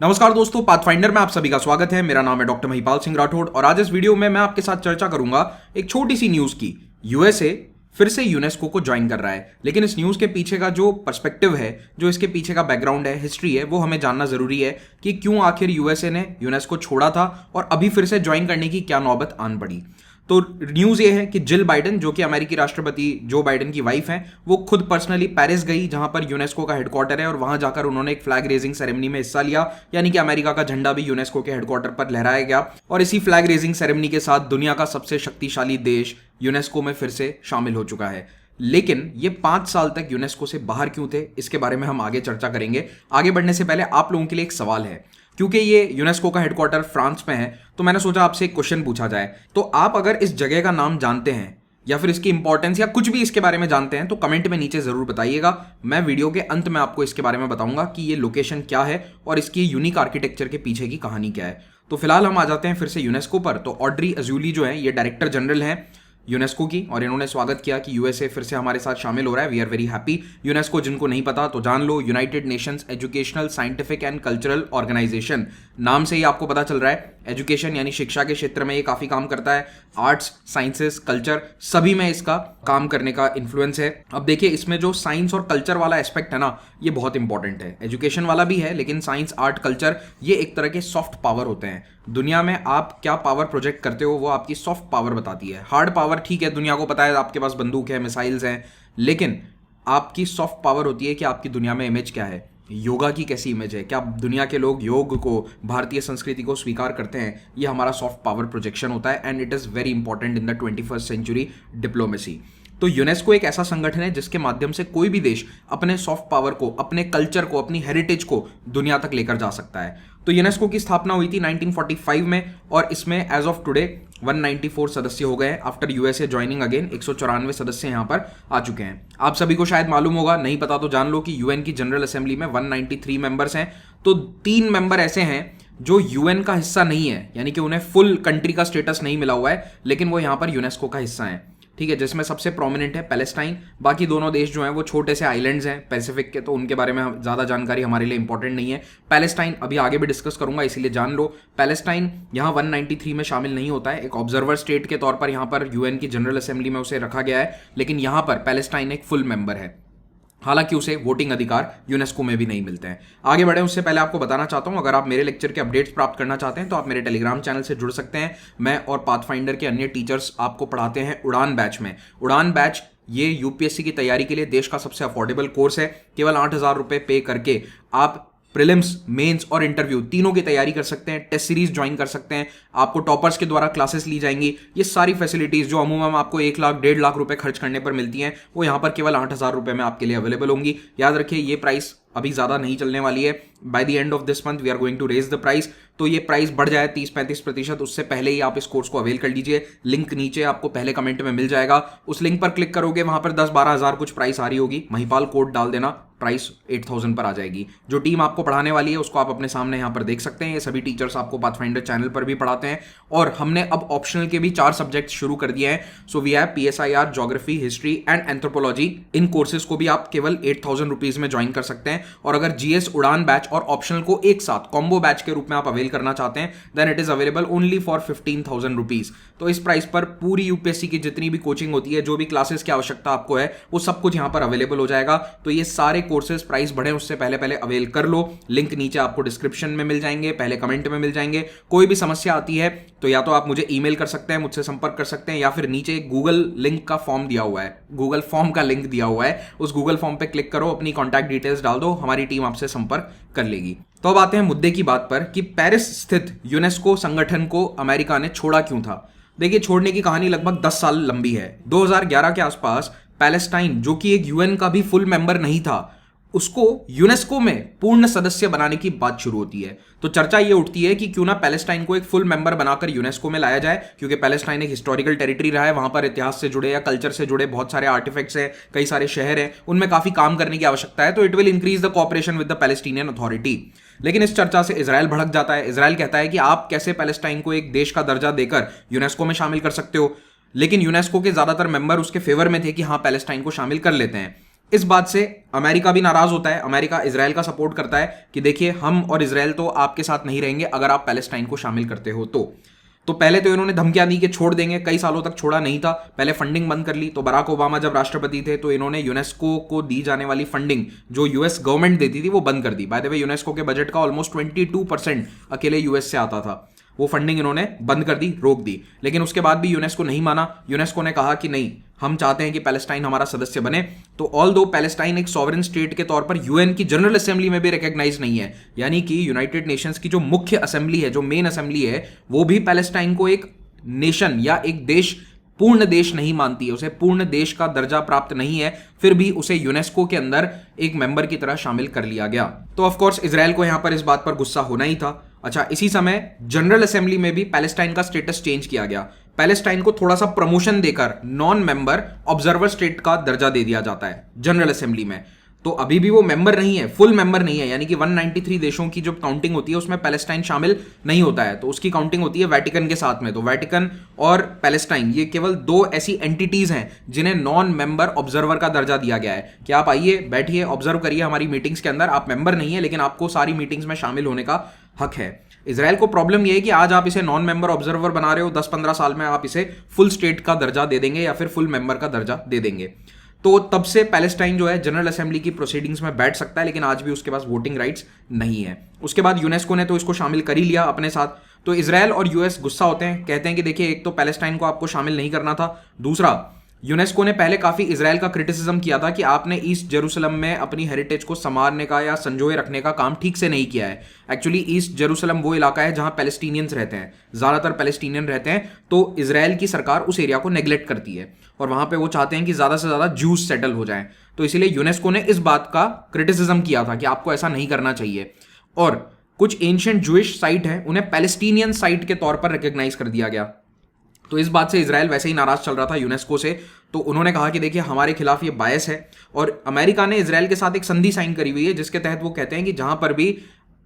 नमस्कार दोस्तों, पाथफाइंडर में आप सभी का स्वागत है। मेरा नाम है डॉक्टर महिपाल सिंह राठौड़ और आज इस वीडियो में मैं आपके साथ चर्चा करूंगा एक छोटी सी न्यूज की। यूएसए फिर से यूनेस्को को ज्वाइन कर रहा है, लेकिन इस न्यूज के पीछे का जो पर्सपेक्टिव है, जो इसके पीछे का बैकग्राउंड है, हिस्ट्री है, वो हमें जानना जरूरी है कि क्यों आखिर यूएसए ने यूनेस्को छोड़ा था और अभी फिर से ज्वाइन करने की क्या नौबत आन पड़ी। तो न्यूज ये है कि जिल बाइडेन, जो कि अमेरिकी राष्ट्रपति जो बाइडेन की वाइफ हैं, वो खुद पर्सनली पेरिस गई, जहां पर यूनेस्को का हेडक्वार्टर है, और वहां जाकर उन्होंने एक फ्लैग रेजिंग सेरेमनी में हिस्सा लिया। यानी कि अमेरिका का झंडा भी यूनेस्को के हेडक्वार्टर पर लहराया गया और इसी फ्लैग रेजिंग सेरेमनी के साथ दुनिया का सबसे शक्तिशाली देश यूनेस्को में फिर से शामिल हो चुका है। लेकिन ये 5 साल तक यूनेस्को से बाहर क्यों थे, इसके बारे में हम आगे चर्चा करेंगे। आगे बढ़ने से पहले आप लोगों के लिए एक सवाल है, क्योंकि ये यूनेस्को का हेडक्वार्टर फ्रांस में है, तो मैंने सोचा आपसे एक क्वेश्चन पूछा जाए। तो आप अगर इस जगह का नाम जानते हैं या फिर इसकी इंपॉर्टेंस या कुछ भी इसके बारे में जानते हैं तो कमेंट में नीचे जरूर बताइएगा। मैं वीडियो के अंत में आपको इसके बारे में बताऊंगा कि ये लोकेशन क्या है और इसकी यूनिक आर्किटेक्चर के पीछे की कहानी क्या है। तो फिलहाल हम आ जाते हैं फिर से यूनेस्को पर। तो ऑड्री अजूली जो है, ये डायरेक्टर जनरल हैं यूनेस्को की, और इन्होंने स्वागत किया कि यूएसए फिर से हमारे साथ शामिल हो रहा है। We are very happy. UNESCO जिनको नहीं पता तो जान लो, United Nations Educational, Scientific and Cultural Organization. नाम से ही आपको पता चल रहा है, एजुकेशन यानी शिक्षा के क्षेत्र में ये काफी काम करता है। आर्ट्स, साइंसेस, कल्चर सभी में इसका काम करने का इन्फ्लुएंस है। अब देखिए, इसमें जो साइंस और कल्चर वाला एस्पेक्ट है ना, ये बहुत इंपॉर्टेंट है। एजुकेशन वाला भी है, लेकिन साइंस, आर्ट, कल्चर ये एक तरह के सॉफ्ट पावर होते हैं। दुनिया में आप क्या पावर प्रोजेक्ट करते हो वो आपकी सॉफ्ट पावर बताती है। हार्ड पावर ठीक है, दुनिया को पता है आपके पास बंदूक है, मिसाइल्स हैं, लेकिन आपकी सॉफ्ट पावर होती है कि आपकी दुनिया में इमेज क्या है, योगा की कैसी इमेज है, क्या दुनिया के लोग योग को, भारतीय संस्कृति को स्वीकार करते हैं। ये हमारा सॉफ्ट पावर प्रोजेक्शन होता है and it is very important in the 21st century diplomacy. तो यूनेस्को एक ऐसा संगठन है जिसके माध्यम से कोई भी देश अपने सॉफ्ट पावर को, अपने कल्चर को, अपनी हेरिटेज को दुनिया तक लेकर जा सकता है। तो यूनेस्को की स्थापना हुई थी 1945 में और इसमें एज ऑफ टुडे 194 सदस्य हो गए हैं। आफ्टर यूएसए ज्वाइनिंग अगेन 194 सदस्य यहां पर आ चुके हैं। आप सभी को शायद मालूम होगा, नहीं पता तो जान लो कि यूएन की जनरल असेंबली में 193 मेंबर्स हैं। तो 3 मेंबर ऐसे हैं जो यूएन का हिस्सा नहीं है, यानी कि उन्हें फुल कंट्री का स्टेटस नहीं मिला हुआ है, लेकिन वो यहां पर यूनेस्को का हिस्सा है। ठीक है, जिसमें सबसे प्रोमिनेंट है पैलेस्टाइन। बाकी दोनों देश जो हैं वो छोटे से आइलैंड्स हैं पैसिफिक के, तो उनके बारे में ज़्यादा जानकारी हमारे लिए इंपॉर्टेंट नहीं है। पैलेस्टाइन अभी आगे भी डिस्कस करूंगा, इसीलिए जान लो। पैलेस्टाइन यहाँ 193 में शामिल नहीं होता है, एक ऑब्जर्वर स्टेट के तौर पर यहाँ पर यूएन की जनरल असेंबली में उसे रखा गया है, लेकिन यहाँ पर पैलेस्टाइन एक फुल मेंबर है। हालांकि उसे वोटिंग अधिकार यूनेस्को में भी नहीं मिलते हैं। आगे बढ़े उससे पहले आपको बताना चाहता हूं, अगर आप मेरे लेक्चर के अपडेट्स प्राप्त करना चाहते हैं तो आप मेरे टेलीग्राम चैनल से जुड़ सकते हैं। मैं और पाथफाइंडर के अन्य टीचर्स आपको पढ़ाते हैं उड़ान बैच में। उड़ान बैच ये यूपीएससी की तैयारी के लिए देश का सबसे अफोर्डेबल कोर्स है। केवल 8,000 रुपये पे करके आप प्रीलिम्स, मेंस और इंटरव्यू तीनों की तैयारी कर सकते हैं। टेस्ट सीरीज ज्वाइन कर सकते हैं, आपको टॉपर्स के द्वारा क्लासेस ली जाएंगी। ये सारी फैसिलिटीज जो अमूमन आपको 1 लाख 1.5 लाख रुपए खर्च करने पर मिलती हैं, वो यहाँ पर केवल 8,000 रुपये में आपके लिए अवेलेबल होंगी। याद रखिए, ये प्राइस अभी ज़्यादा नहीं चलने वाली है। By the end of this month we are going to raise the price. तो ये प्राइस बढ़ जाए 30-35%, उससे पहले ही आप इस कोर्स को अवेल कर लीजिए। लिंक नीचे आपको पहले कमेंट में मिल जाएगा, उस लिंक पर क्लिक करोगे, वहां पर 10-12 हज़ार कुछ प्राइस आ रही होगी। महिपाल कोड डाल देना, प्राइस 8,000 पर आ जाएगी। जो टीम आपको पढ़ाने वाली है उसको आप अपने सामने यहाँ पर देख सकते हैं। ये सभी टीचर्स आपको पाथफाइंडर चैनल पर भी पढ़ाते हैं और हमने अब ऑप्शनल के भी 4 सब्जेक्ट शुरू कर दिए हैं। So we have PSIR, geography, history and anthropology. इन कोर्सेज को भी आप केवल 8,000 रुपीज में ज्वाइन कर सकते हैं। और अगर GS, उड़ान बैच और ऑप्शनल को एक साथ कॉम्बो बैच के रूप में आप अवेल करना चाहते हैं, then it is available only for 15,000 rupees. तो इस प्राइस पर पूरी यूपीएससी की जितनी भी कोचिंग होती है, जो भी क्लासेस की आवश्यकता आपको है, वो सब कुछ यहाँ पर अवेलेबल हो जाएगा। तो ये सारे कोर्सेज प्राइस बढ़े उससे पहले पहले अवेल कर लो। लिंक नीचे आपको डिस्क्रिप्शन में मिल जाएंगे, पहले कमेंट में मिल जाएंगे। कोई भी समस्या आती है तो या तो आप मुझे ईमेल कर सकते हैं, मुझसे संपर्क कर सकते हैं, या फिर नीचे गूगल लिंक का फॉर्म दिया हुआ है, गूगल फॉर्म का लिंक दिया हुआ है, उस गूगल फॉर्म पे क्लिक करो, अपनी कॉन्टैक्ट डिटेल्स डाल दो, हमारी टीम आपसे संपर्क कर लेगी। तो अब आते हैं मुद्दे की बात पर कि पेरिस स्थित यूनेस्को संगठन को अमेरिका ने छोड़ा क्यों था। देखिए, छोड़ने की कहानी लगभग 10 साल लंबी है। 2011 के आसपास पैलेस्टाइन, जो कि एक यूएन का भी फुल मेंबर नहीं था, उसको यूनेस्को में पूर्ण सदस्य बनाने की बात शुरू होती है। तो चर्चा ये उठती है कि क्यों ना पैलेस्टाइन को एक फुल मेंबर बनाकर यूनेस्को में लाया जाए, क्योंकि पैलेस्टाइन एक हिस्टोरिकल टेरिटरी रहा है, वहां पर इतिहास से जुड़े या कल्चर से जुड़े बहुत सारे आर्टिफैक्ट्स हैं, कई सारे शहर हैं, उनमें काफी काम करने की आवश्यकता है। तो it will increase the cooperation with the Palestinian authority. लेकिन इस चर्चा से इजराइल भड़क जाता है। इजराइल कहता है कि आप कैसे पैलेस्टाइन को एक देश का दर्जा देकर यूनेस्को में शामिल कर सकते हो। लेकिन यूनेस्को के ज्यादातर मेंबर उसके फेवर में थे कि हाँ, पैलेस्टाइन को शामिल कर लेते हैं। इस बात से अमेरिका भी नाराज होता है। अमेरिका इजराइल का सपोर्ट करता है कि देखिए हम और इजराइल तो आपके साथ नहीं रहेंगे अगर आप पैलेस्टाइन को शामिल करते हो तो पहले तो इन्होंने धमकियां दी कि छोड़ देंगे, कई सालों तक छोड़ा नहीं था, पहले फंडिंग बंद कर ली। तो बराक ओबामा जब राष्ट्रपति थे तो इन्होंने यूनेस्को को दी जाने वाली फंडिंग जो यूएस गवर्नमेंट देती थी वो बंद कर दी। बाय द वे यूनेस्को के बजट का ऑलमोस्ट 22% अकेले यूएस से आता था, वो फंडिंग इन्होंने बंद कर दी, रोक दी। लेकिन उसके बाद भी यूनेस्को नहीं माना। यूनेस्को ने कहा कि नहीं, हम चाहते हैं कि पैलेस्टाइन हमारा सदस्य बने। तो ऑल दो पैलेस्टाइन एक सॉवरेन स्टेट के तौर पर यूएन की जनरल असेंबली में भी रिकॉग्नाइज नहीं है, यानी कि यूनाइटेड नेशंस की जो मुख्य असेंबली है, जो मेन असेंबली है, वो भी पैलेस्टाइन को एक नेशन या एक देश, पूर्ण देश नहीं मानती है, उसे पूर्ण देश का दर्जा प्राप्त नहीं है, फिर भी उसे यूनेस्को के अंदर एक मेंबर की तरह शामिल कर लिया गया। तो ऑफ कोर्स इजराइल को यहां पर इस बात पर गुस्सा होना ही था। अच्छा, इसी समय जनरल असेंबली में भी पैलेस्टाइन का स्टेटस चेंज किया गया। पैलेस्टाइन को थोड़ा सा प्रमोशन देकर नॉन मेंबर ऑब्जर्वर स्टेट का दर्जा दे दिया जाता है जनरल असेंबली में। तो अभी भी वो मेंबर नहीं है, फुल मेंबर नहीं है, यानी कि 193 देशों की जो काउंटिंग होती है उसमें पैलेस्टाइन शामिल नहीं होता है। तो उसकी काउंटिंग होती है वेटिकन के साथ में। तो वेटिकन और पैलेस्टाइन ये केवल दो ऐसी एंटिटीज हैं जिन्हें नॉन मेंबर ऑब्जर्वर का दर्जा दिया गया है कि आप आइए, बैठिए, ऑब्जर्व करिए हमारी मीटिंग्स के अंदर। आप मेंबर नहीं है लेकिन आपको सारी मीटिंग्स में शामिल होने का हक है। इजराइल को प्रॉब्लम यह है कि आज आप इसे नॉन मेंबर ऑब्जर्वर बना रहे हो, 10-15 साल में आप इसे फुल स्टेट का दर्जा दे देंगे या फिर फुल मेंबर का दर्जा दे देंगे। तो तब से पैलेस्टाइन जो है जनरल असेंबली की प्रोसीडिंग्स में बैठ सकता है, लेकिन आज भी उसके पास वोटिंग राइट्स नहीं है। उसके बाद यूनेस्को ने तो इसको शामिल कर ही लिया अपने साथ। तो इजराइल और यूएस गुस्सा होते हैं, कहते हैं कि देखिए एक तो पैलेस्टाइन को आपको शामिल नहीं करना था, दूसरा यूनेस्को ने पहले काफी इजराइल का क्रिटिसिज्म किया था कि आपने ईस्ट जेरूसलम में अपनी हेरिटेज को संवारने का या संजोए रखने का काम ठीक से नहीं किया है। एक्चुअली ईस्ट जेरूसलम वो इलाका है जहां पैलेस्टीनियंस रहते हैं, ज्यादातर पैलेस्टीनियन रहते हैं। तो इजराइल की सरकार उस एरिया को नेग्लेक्ट करती है और वहां पे वो चाहते हैं कि ज्यादा से ज्यादा ज्यूज सेटल हो जाएं। तो इसीलिए यूनेस्को ने इस बात का क्रिटिसिज्म किया था कि आपको ऐसा नहीं करना चाहिए। और कुछ एंशिएंट जूइश साइट है उन्हें पैलेस्टीनियन साइट के तौर पर रिकॉग्नाइज कर दिया गया। तो इस बात से इजराइल वैसे ही नाराज चल रहा था यूनेस्को से। तो उन्होंने कहा कि देखिए हमारे खिलाफ ये बायस है। और अमेरिका ने इजराइल के साथ एक संधि साइन करी हुई है जिसके तहत वो कहते हैं कि जहां पर भी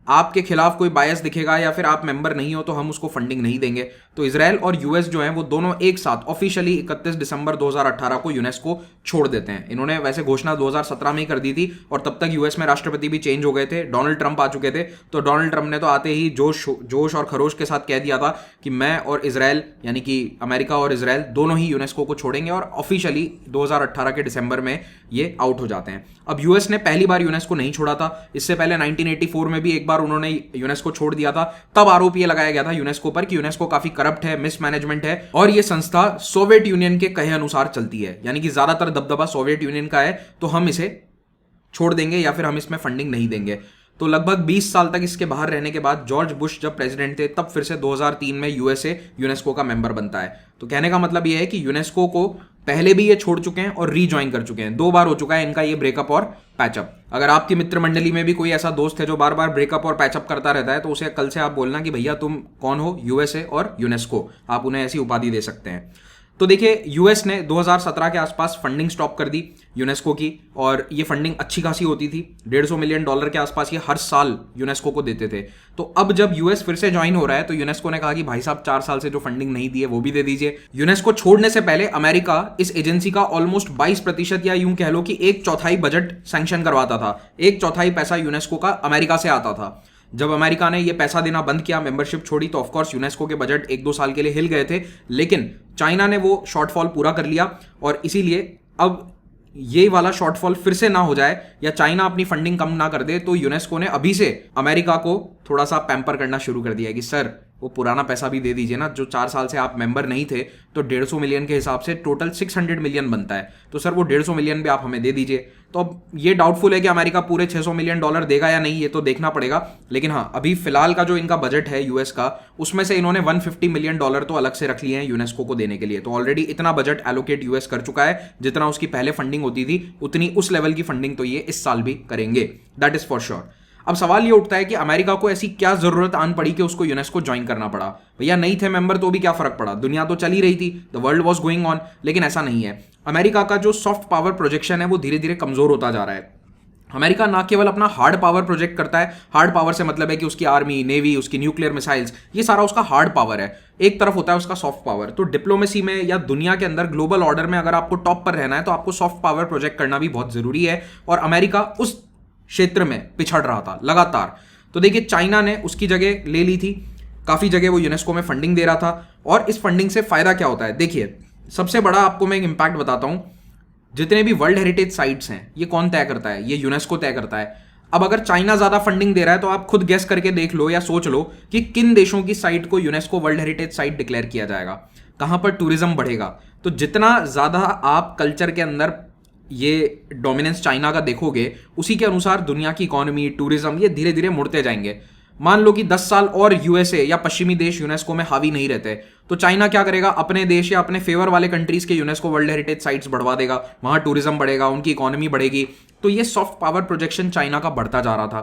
आपके खिलाफ कोई बायस दिखेगा या फिर आप मेंबर नहीं हो तो हम उसको फंडिंग नहीं देंगे। तो इजराइल और यूएस जो हैं वो दोनों एक साथ ऑफिशियली 31 दिसंबर 2018 को यूनेस्को छोड़ देते हैं। इन्होंने वैसे घोषणा 2017 में ही कर दी थी और तब तक यूएस में राष्ट्रपति भी चेंज हो गए थे, डोनाल्ड ट्रंप आ चुके थे। तो डोनाल्ड ट्रंप ने तो आते ही जोश और खरोश के साथ कह दिया था कि मैं और इजराइल, यानी कि अमेरिका और इजराइल दोनों ही यूनेस्को को छोड़ेंगे, और ऑफिशियली 2018 के दिसंबर में ये आउट हो जाते हैं। अब यूएस ने पहली बार यूनेस्को नहीं छोड़ा था, इससे पहले 1984 में भी एक बार उन्होंने यूनेस्को छोड़ दिया था। तब आरोप ये लगाया गया था यूनेस्को पर कि यूनेस्को काफी करप्ट है, मिसमैनेजमेंट है और ये संस्था सोवियत यूनियन के कहे अनुसार चलती है, यानी कि ज्यादातर दबदबा सोवियत यूनियन का है, तो हम इसे छोड़ देंगे या फिर हम इसमें फंडिंग नहीं देंगे। तो लगभग 20 साल तक इसके बाहर रहने के बाद जॉर्ज बुश जब प्रेसिडेंट थे तब फिर से 2003 में यूएसए यूनेस्को का मेंबर बनता है। तो कहने का मतलब यह है कि यूनेस्को को पहले भी ये छोड़ चुके हैं और रीज्वाइन कर चुके हैं। 2 बार हो चुका है इनका ये ब्रेकअप और पैचअप। अगर आपकी मित्र मंडली में भी कोई ऐसा दोस्त है जो बार बार ब्रेकअप और पैचअप करता रहता है तो उसे कल से आप बोलना कि भैया तुम कौन हो, यूएसए और यूनेस्को, आप उन्हें ऐसी उपाधि दे सकते हैं। तो देखिए यूएस ने 2017 के आसपास फंडिंग स्टॉप कर दी यूनेस्को की, और ये फंडिंग अच्छी खासी होती थी, $150 मिलियन के आसपास ये हर साल यूनेस्को को देते थे। तो अब जब यूएस फिर से ज्वाइन हो रहा है तो यूनेस्को ने कहा कि भाई साहब 4 साल से जो फंडिंग नहीं दी है वो भी दे दीजिए। यूनेस्को छोड़ने से पहले अमेरिका इस एजेंसी का ऑलमोस्ट 22% या यूं कह लो कि 1/4 बजट सैंक्शन करवाता था। 1/4 पैसा यूनेस्को का अमेरिका से आता था। जब अमेरिका ने यह पैसा देना बंद किया, मेंबरशिप छोड़ी, तो ऑफकोर्स यूनेस्को के बजट 1-2 साल के लिए हिल गए थे, लेकिन चाइना ने वो शॉर्टफॉल पूरा कर लिया। और इसीलिए अब ये वाला शॉर्टफॉल फिर से ना हो जाए या चाइना अपनी फंडिंग कम ना कर दे, तो यूनेस्को ने अभी से अमेरिका को थोड़ा सा पैम्पर करना शुरू कर दिया है कि सर वो पुराना पैसा भी दे दीजिए ना, जो 4 साल से आप मेंबर नहीं थे। तो 150 मिलियन के हिसाब से टोटल 600 मिलियन बनता है, तो सर वो 150 मिलियन भी आप हमें दे दीजिए। तो अब ये डाउटफुल है कि अमेरिका पूरे $600 मिलियन देगा या नहीं, ये तो देखना पड़ेगा। लेकिन हाँ, अभी फिलहाल का जो इनका बजट है यूएस का, उसमें से इन्होंने $150 मिलियन तो अलग से रख लिए हैं यूनेस्को को देने के लिए। तो ऑलरेडी इतना बजट एलोकेट यूएस कर चुका है, जितना उसकी पहले फंडिंग होती थी उतनी उस लेवल की फंडिंग तो ये इस साल भी करेंगे, दैट इज फॉर श्योर। अब सवाल ये उठता है कि अमेरिका को ऐसी क्या जरूरत आन पड़ी कि उसको यूनेस्को ज्वाइन करना पड़ा। भैया नहीं थे मेंबर तो भी क्या फर्क पड़ा, दुनिया तो चल ही रही थी, the world was going on. लेकिन ऐसा नहीं है, अमेरिका का जो सॉफ्ट पावर प्रोजेक्शन है वो धीरे धीरे कमजोर होता जा रहा है। अमेरिका ना केवल अपना हार्ड पावर प्रोजेक्ट करता है, हार्ड पावर से मतलब है कि उसकी आर्मी, नेवी, उसकी न्यूक्लियर मिसाइल्स, ये सारा उसका हार्ड पावर है। एक तरफ होता है उसका सॉफ्ट पावर। तो डिप्लोमेसी में या दुनिया के अंदर ग्लोबल ऑर्डर में अगर आपको टॉप पर रहना है तो आपको सॉफ्ट पावर प्रोजेक्ट करना भी बहुत जरूरी है, और अमेरिका उस क्षेत्र में पिछड़ रहा था लगातार। तो देखिए, चाइना ने उसकी जगह ले ली थी, काफी जगह वो यूनेस्को में फंडिंग दे रहा था, और इस फंडिंग से फायदा क्या होता है। देखिए, सबसे बड़ा आपको मैं एक इंपैक्ट बताता हूं, जितने भी वर्ल्ड हेरिटेज साइट्स हैं ये कौन तय करता है, ये यूनेस्को तय करता है। अब अगर चाइना ज्यादा फंडिंग दे रहा है तो आप खुद गेस करके देख लो या सोच लो कि किन देशों की साइट को UNESCO world heritage site declare किया जाएगा, कहां पर टूरिज्म बढ़ेगा। तो जितना ज्यादा आप कल्चर के अंदर ये डोमिनेंस चाइना का देखोगे, उसी के अनुसार दुनिया की इकोनॉमी, टूरिज्म ये धीरे धीरे मुड़ते जाएंगे। मान लो कि 10 साल और यूएसए या पश्चिमी देश यूनेस्को में हावी नहीं रहते, तो चाइना क्या करेगा, अपने देश या अपने फेवर वाले कंट्रीज के यूनेस्को वर्ल्ड हेरिटेज साइट्स बढ़वा देगा, वहां टूरिज्म बढ़ेगा, उनकी इकोनॉमी बढ़ेगी। तो ये सॉफ्ट पावर प्रोजेक्शन चाइना का बढ़ता जा रहा था।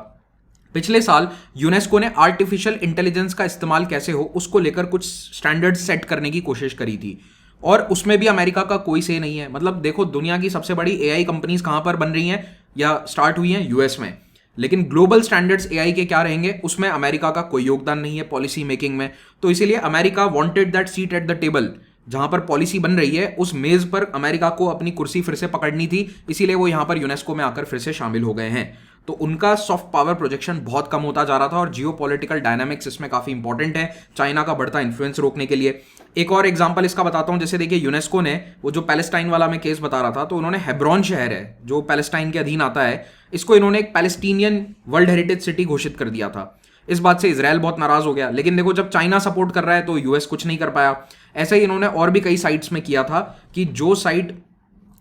पिछले साल यूनेस्को ने आर्टिफिशियल इंटेलिजेंस का इस्तेमाल कैसे हो उसको लेकर कुछ स्टैंडर्ड सेट करने की कोशिश करी थी, और उसमें भी अमेरिका का कोई से नहीं है। मतलब देखो, दुनिया की सबसे बड़ी एआई कंपनीज कहां पर बन रही हैं या स्टार्ट हुई हैं, यूएस में। लेकिन ग्लोबल स्टैंडर्ड्स एआई के क्या रहेंगे, उसमें अमेरिका का कोई योगदान नहीं है पॉलिसी मेकिंग में। तो इसीलिए America wanted that seat at the table, जहां पर पॉलिसी बन रही है उस मेज पर अमेरिका को अपनी कुर्सी फिर से पकड़नी थी, इसीलिए वो यहां पर यूनेस्को में आकर फिर से शामिल हो गए हैं। तो उनका सॉफ्ट पावर प्रोजेक्शन बहुत कम होता जा रहा था, और जियोपॉलिटिकल डायनामिक्स इसमें काफी इंपॉर्टेंट है चाइना का बढ़ता इन्फ्लुएंस रोकने के लिए। एक और एग्जांपल इसका बताता हूं, जैसे देखिए, यूनेस्को ने वो जो पैलेस्टाइन वाला मैं केस बता रहा था, तो उन्होंने हेब्रोन शहर है जो पैलेस्टाइन के अधीन आता है, इसको इन्होंने एक पैलेस्टीनियन वर्ल्ड हेरिटेज सिटी घोषित कर दिया था। इस बात से इजराइल बहुत नाराज हो गया, लेकिन देखो, जब चाइना सपोर्ट कर रहा है तो यूएस कुछ नहीं कर पाया। ऐसा ही इन्होंने और भी कई साइट्स में किया था कि जो साइट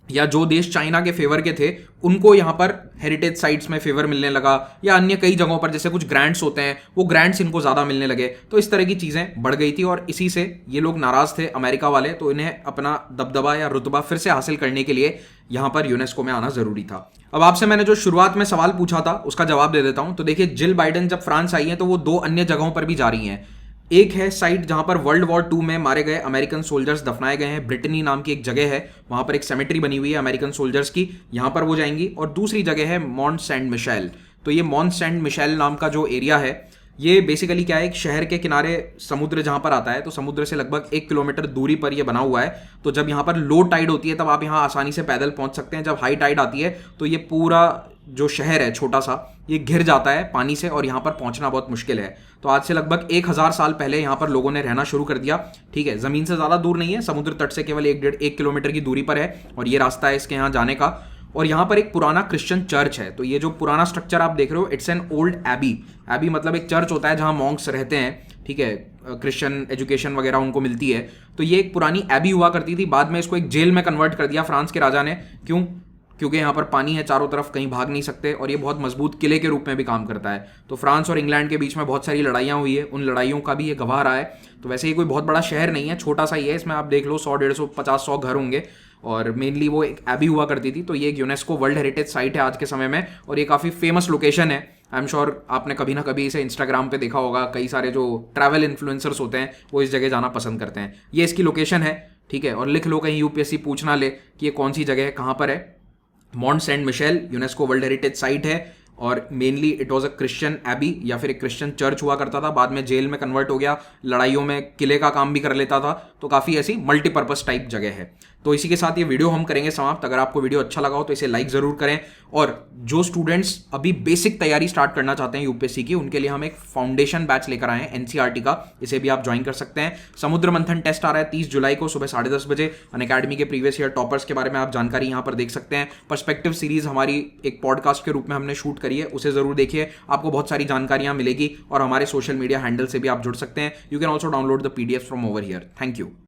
या जो देश चाइना के फेवर के थे उनको यहां पर हेरिटेज साइट्स में फेवर मिलने लगा, या अन्य कई जगहों पर जैसे कुछ ग्रांट्स होते हैं वो ग्रांट्स इनको ज्यादा मिलने लगे। तो इस तरह की चीजें बढ़ गई थी, और इसी से ये लोग नाराज थे अमेरिका वाले, तो इन्हें अपना दबदबा या रुतबा फिर से हासिल करने के लिए यहां पर यूनेस्को में आना जरूरी था। अब आपसे मैंने जो शुरुआत में सवाल पूछा था उसका जवाब दे देता हूं। तो देखिए, जिल बाइडेन जब फ्रांस आई है तो वो 2 अन्य जगहों पर भी जा रही हैं। एक है साइट जहां पर वर्ल्ड वॉर 2 में मारे गए अमेरिकन सोल्जर्स दफनाए गए हैं, ब्रिटनी नाम की एक जगह है, वहां पर एक सेमेट्री बनी हुई है अमेरिकन सोल्जर्स की, यहां पर वो जाएंगी। और दूसरी जगह है मॉन्ट सेंट मिशेल। तो ये मॉन्ट सेंट मिशेल नाम का जो एरिया है, ये बेसिकली क्या है, एक शहर के किनारे समुद्र जहां पर आता है, तो समुद्र से लगभग 1 किलोमीटर दूरी पर यह बना हुआ है। तो जब यहां पर लो टाइड होती है तब आप यहां आसानी से पैदल पहुंच सकते हैं, जब हाई टाइड आती है तो ये पूरा जो शहर है छोटा सा, ये घिर जाता है पानी से, और यहां पर पहुंचना बहुत मुश्किल है। तो आज से लगभग 1000 साल पहले यहां पर लोगों ने रहना शुरू कर दिया। ठीक है, जमीन से ज्यादा दूर नहीं है, समुद्र तट से केवल 1 किलोमीटर की दूरी पर है, और ये रास्ता है इसके यहां जाने का। और यहां पर एक पुराना क्रिश्चियन चर्च है। तो ये जो पुराना स्ट्रक्चर आप देख रहे हो, it's an old abbey. Abbey मतलब एक चर्च होता है जहां मॉन्क्स रहते हैं, ठीक है, क्रिश्चियन एजुकेशन वगैरह उनको मिलती है। तो ये एक पुरानी एबी हुआ करती थी, बाद में इसको एक जेल में कन्वर्ट कर दिया फ्रांस के राजा ने। क्यों? क्योंकि यहाँ पर पानी है चारों तरफ, कहीं भाग नहीं सकते, और ये बहुत मजबूत किले के रूप में भी काम करता है। तो फ्रांस और इंग्लैंड के बीच में बहुत सारी लड़ाइयाँ हुई है, उन लड़ाइयों का भी ये गवाह रहा है। तो वैसे ये कोई बहुत बड़ा शहर नहीं है, छोटा सा ही है, इसमें आप देख लो 100, 150, 50, 100 घर होंगे, और मेनली वो एक एबी हुआ करती थी। तो ये एक यूनेस्को वर्ल्ड हेरिटेज साइट है आज के समय में, और ये काफ़ी फेमस लोकेशन है। आई एम श्योर आपने कभी ना कभी इसे इंस्टाग्राम पे देखा होगा, कई सारे जो ट्रैवल इन्फ्लुएंसर्स होते हैं वो इस जगह जाना पसंद करते हैं। ये इसकी लोकेशन है, ठीक है, और लिख लो कहीं यूपीएससी पूछ ना ले कि ये कौन सी जगह है, कहाँ पर है। Mont Saint Michel UNESCO world heritage site है, और mainly it was a Christian abbey, या फिर एक क्रिश्चियन चर्च हुआ करता था, बाद में जेल में कन्वर्ट हो गया, लड़ाइयों में किले का काम भी कर लेता था। तो काफ़ी ऐसी मल्टीपर्पज़ टाइप जगह है। तो इसी के साथ ये वीडियो हम करेंगे समाप्त। अगर आपको वीडियो अच्छा लगा हो तो इसे लाइक ज़रूर करें, और जो स्टूडेंट्स अभी बेसिक तैयारी स्टार्ट करना चाहते हैं यूपीएससी की, उनके लिए हम एक फाउंडेशन बैच लेकर आए हैं एनसीईआरटी का, इसे भी आप ज्वाइन कर सकते हैं। समुद्र मंथन टेस्ट आ रहा है 30 जुलाई को सुबह 10:30 बजे। अनअकैडमी के प्रीवियस ईयर टॉपर्स के बारे में आप जानकारी यहाँ पर देख सकते हैं। पर्सपेक्टिव सीरीज हमारी एक पॉडकास्ट के रूप में हमने शूट करी है, उसे जरूर देखिए, आपको बहुत सारी जानकारियाँ मिलेगी, और हमारे सोशल मीडिया हैंडल से भी आप जुड़ सकते हैं। You can also download the PDF from over here. Thank you.